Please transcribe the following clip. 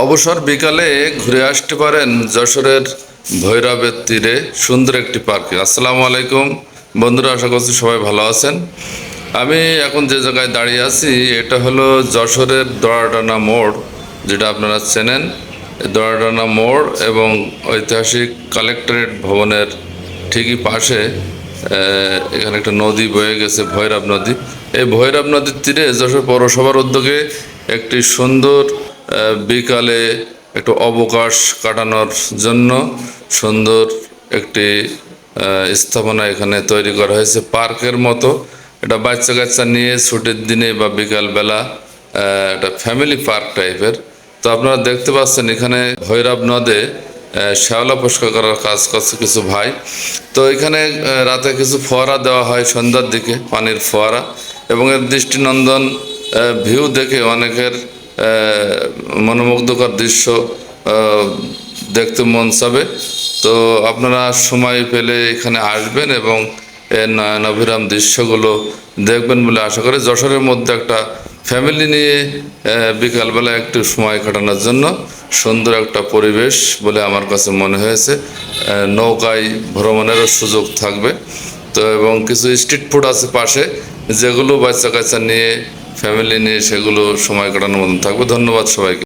অবসর বিকালে ঘুরে আসতে পারেন যশোরের ভৈরবের তীরে সুন্দর একটি পার্কে। আসসালামু আলাইকুম বন্ধুরা, আশা করছি সবাই ভালো আছেন। আমি এখন যে জায়গায় দাঁড়িয়ে আছি এটা হলো যশোরের দড়াডানা মোড়, যেটা আপনারা চেনেন। দড়াডানা মোড় এবং ঐতিহাসিক কালেক্টরেট ভবনের ঠিকই পাশে এখানে একটা নদী বয়ে গেছে, ভৈরব নদী। এই ভৈরব নদীর তীরে যশোর পৌরসভার উদ্যোগে একটি সুন্দর বিকালে একটু অবকাশ কাটানোর জন্য সুন্দর একটি স্থাপনা এখানে তৈরি করা হয়েছে, পার্কের মতো। এটা বাচ্চা কাচ্চা নিয়ে ছুটির দিনে বা বিকালবেলা একটা ফ্যামিলি পার্ক টাইপের। তো আপনারা দেখতে পাচ্ছেন এখানে ভৈরব নদে শ্যাওলা পরিষ্কার করার কাজ করছে কিছু ভাই। তো এখানে রাতে কিছু ফোয়ারা দেওয়া হয় সন্ধ্যার দিকে, পানির ফোয়ারা, এবং এর দৃষ্টিনন্দন ভিউ দেখে অনেকের মনোমুগ্ধকর দৃশ্য দেখতে মন চাবে। তো আপনারা সময় পেলে এখানে আসবেন এবং এর নয়নাভিরাম দৃশ্যগুলো দেখবেন বলে আশা করি। যশোরের মধ্যে একটা ফ্যামিলি নিয়ে বিকালবেলা একটু সময় কাটানোর জন্য সুন্দর একটা পরিবেশ বলে আমার কাছে মনে হয়েছে। নৌকায় ভ্রমণেরও সুযোগ থাকবে। তো এবং কিছু স্ট্রিট ফুড আছে পাশে, যেগুলো বাচ্চা কাচ্চা নিয়ে ফ্যামিলি নিয়ে সেগুলো সময় কাটানোর মতন থাকবে। ধন্যবাদ সবাইকে।